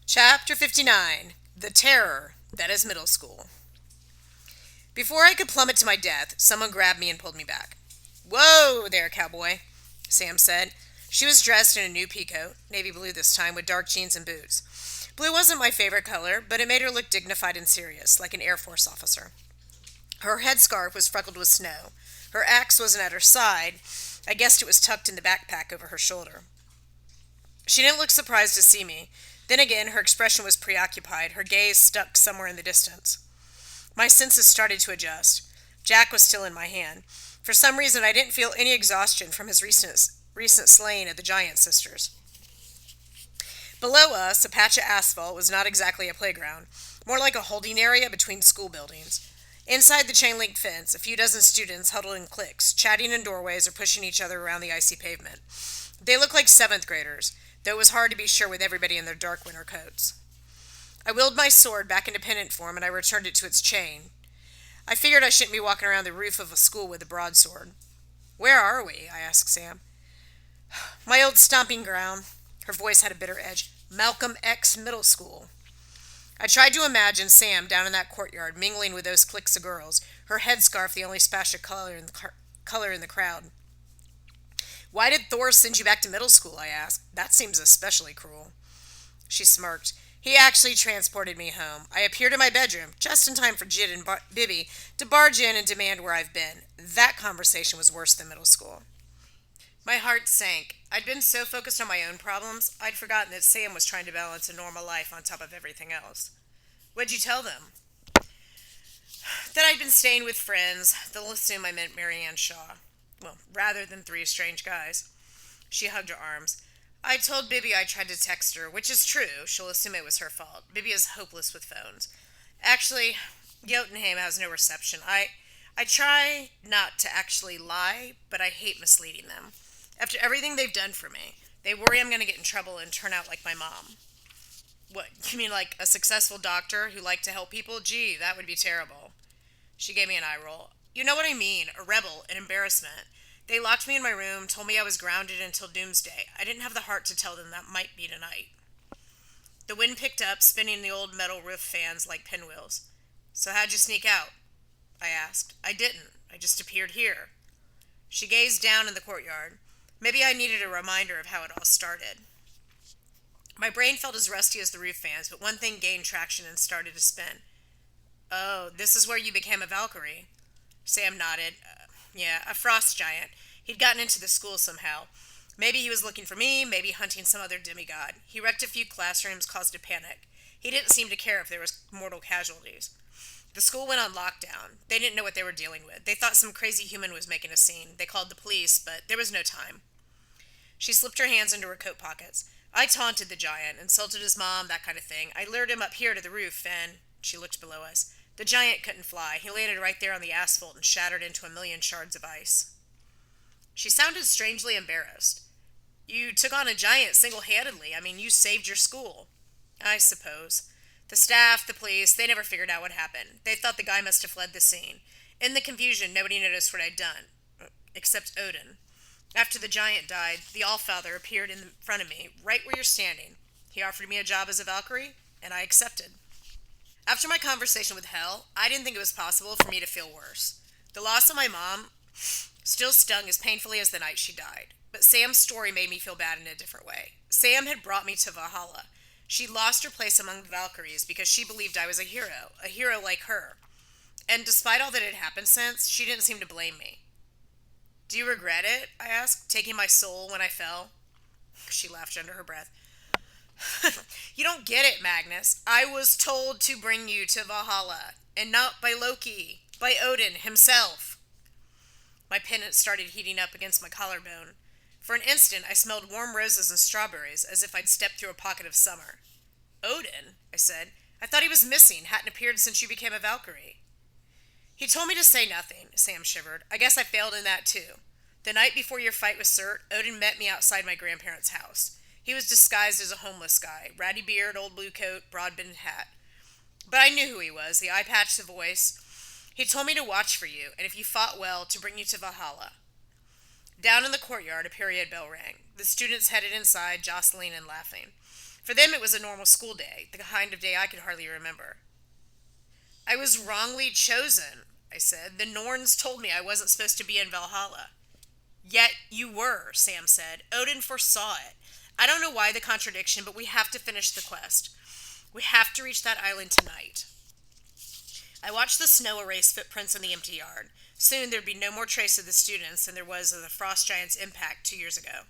Chapter 59 The Terror That Is Middle School. Before I could plummet to my death, someone grabbed me and pulled me back. "Whoa there, cowboy," Sam said. She was dressed in a new peacoat, navy blue this time, with dark jeans and boots. Blue wasn't my favorite color, but it made her look dignified and serious, like an Air Force officer. Her headscarf was freckled with snow. Her axe wasn't at her side. I guessed it was tucked in the backpack over her shoulder. She didn't look surprised to see me. Then again, her expression was preoccupied, her gaze stuck somewhere in the distance. My senses started to adjust. Jack was still in my hand. For some reason, I didn't feel any exhaustion from his recent slaying of the Giant Sisters. Below us, a patch of asphalt was not exactly a playground, more like a holding area between school buildings. Inside the chain link fence, a few dozen students huddled in cliques, chatting in doorways or pushing each other around the icy pavement. They looked like seventh graders, though it was hard to be sure with everybody in their dark winter coats. I wheeled my sword back into pennant form and I returned it to its chain. I figured I shouldn't be walking around the roof of a school with a broadsword. "Where are we?" I asked Sam. "My old stomping ground." Her voice had a bitter edge. "Malcolm X Middle School." I tried to imagine Sam down in that courtyard, mingling with those cliques of girls, her headscarf the only splash of color in the crowd. "Why did Thor send you back to middle school?" I asked. "That seems especially cruel." She smirked. "He actually transported me home. I appeared in my bedroom, just in time for Jid and Bibby to barge in and demand where I've been. That conversation was worse than middle school." My heart sank. I'd been so focused on my own problems, I'd forgotten that Sam was trying to balance a normal life on top of everything else. "What'd you tell them?" "That I'd been staying with friends. They'll assume I meant Marianne Shaw. Well, rather than three strange guys." She hugged her arms. "I told Bibby I tried to text her, which is true. She'll assume it was her fault. Bibby is hopeless with phones. Actually, Jotunheim has no reception. I try not to actually lie, but I hate misleading them. After everything they've done for me, they worry I'm going to get in trouble and turn out like my mom." "What, you mean like a successful doctor who liked to help people? Gee, that would be terrible." She gave me an eye roll. "You know what I mean, a rebel, an embarrassment. They locked me in my room, told me I was grounded until doomsday. I didn't have the heart to tell them that might be tonight." The wind picked up, spinning the old metal roof fans like pinwheels. "So how'd you sneak out?" I asked. "I didn't. I just appeared here." She gazed down in the courtyard. Maybe I needed a reminder of how it all started. My brain felt as rusty as the roof fans, but one thing gained traction and started to spin. "Oh, this is where you became a Valkyrie." Sam nodded. "Yeah, a frost giant. He'd gotten into the school somehow. Maybe he was looking for me, maybe hunting some other demigod. He wrecked a few classrooms, caused a panic. He didn't seem to care if there was mortal casualties. The school went on lockdown. They didn't know what they were dealing with. They thought some crazy human was making a scene. They called the police, but there was no time." She slipped her hands into her coat pockets. "I taunted the giant, insulted his mom, that kind of thing. I lured him up here to the roof, and—" She looked below us. "The giant couldn't fly. He landed right there on the asphalt and shattered into a million shards of ice." She sounded strangely embarrassed. "You took on a giant single-handedly. I mean, you saved your school." "I suppose. The staff, the police, they never figured out what happened. They thought the guy must have fled the scene. In the confusion, nobody noticed what I'd done. Except Odin. After the giant died, the Allfather appeared in front of me, right where you're standing. He offered me a job as a Valkyrie, and I accepted. After my conversation with Hel, I didn't think it was possible for me to feel worse. The loss of my mom still stung as painfully as the night she died. But Sam's story made me feel bad in a different way. Sam had brought me to Valhalla. She lost her place among the Valkyries because she believed I was a hero like her. And despite all that had happened since, she didn't seem to blame me. "Do you regret it?" I asked, "taking my soul when I fell?" She laughed under her breath. "You don't get it, Magnus. I was told to bring you to Valhalla, and not by Loki, by Odin himself." My pennant started heating up against my collarbone. For an instant, I smelled warm roses and strawberries, as if I'd stepped through a pocket of summer. "Odin?" I said. "I thought he was missing, hadn't appeared since you became a Valkyrie." "He told me to say nothing," Sam shivered. "I guess I failed in that, too. The night before your fight with Surt, Odin met me outside my grandparents' house. He was disguised as a homeless guy, ratty beard, old blue coat, broad-brimmed hat. But I knew who he was, the eye patch, the voice. He told me to watch for you, and if you fought well, to bring you to Valhalla." Down in the courtyard, a period bell rang. The students headed inside, jostling and laughing. For them, it was a normal school day, the kind of day I could hardly remember. I was wrongly chosen, I said. The Norns told me I wasn't supposed to be in Valhalla. Yet you were, Sam said. Odin foresaw it. I don't know why the contradiction, but we have to finish the quest. We have to reach that island tonight. I watched the snow erase footprints in the empty yard. Soon there'd be no more trace of the students than there was of the frost giant's impact 2 years ago.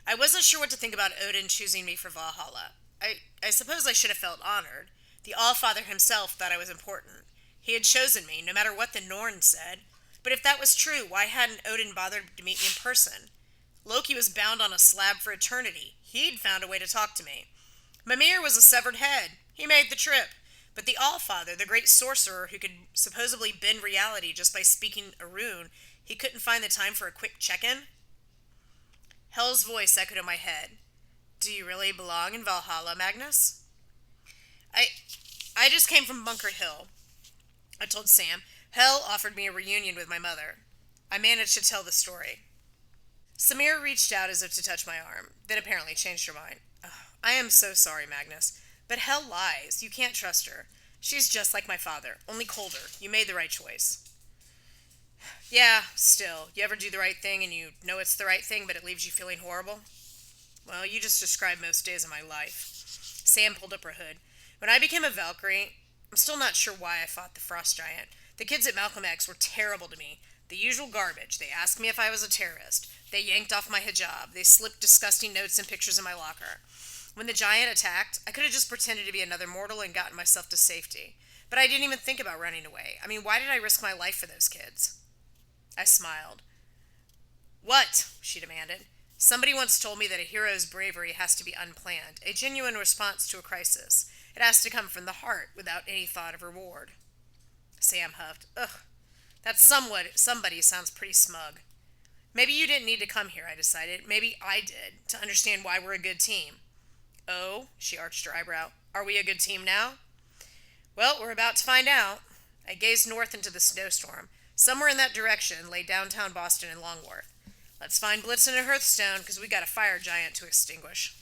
I wasn't sure what to think about Odin choosing me for Valhalla. I suppose I should have felt honored. The Allfather himself thought I was important. He had chosen me, no matter what the Norns said. But if that was true, why hadn't Odin bothered to meet me in person? Loki was bound on a slab for eternity. He'd found a way to talk to me. Mimir was a severed head. He made the trip. But the Allfather, the great sorcerer who could supposedly bend reality just by speaking a rune, he couldn't find the time for a quick check-in? Hel's voice echoed in my head. Do you really belong in Valhalla, Magnus? I I just came from Bunker Hill, I told Sam. Hel offered me a reunion with my mother. I managed to tell the story. Samira reached out as if to touch my arm, then apparently changed her mind. Ugh, I am so sorry, Magnus. But Hel lies. You can't trust her. She's just like my father, only colder. You made the right choice. Yeah, still, you ever do the right thing and you know it's the right thing, but it leaves you feeling horrible? Well, you just described most days of my life. Sam pulled up her hood. When I became a Valkyrie, I'm still not sure why I fought the Frost Giant. The kids at Malcolm X were terrible to me. The usual garbage. They asked me if I was a terrorist. They yanked off my hijab. They slipped disgusting notes and pictures in my locker. When the giant attacked, I could have just pretended to be another mortal and gotten myself to safety. But I didn't even think about running away. I mean, why did I risk my life for those kids? I smiled. What? She demanded. Somebody once told me that a hero's bravery has to be unplanned, a genuine response to a crisis. It has to come from the heart without any thought of reward. Sam huffed. Ugh, that somebody sounds pretty smug. Maybe you didn't need to come here, I decided. Maybe I did, to understand why we're a good team. Oh, she arched her eyebrow. Are we a good team now? Well, we're about to find out. I gazed north into the snowstorm. Somewhere in that direction lay downtown Boston and Longworth. Let's find Blitzen and Hearthstone, because we got a fire giant to extinguish.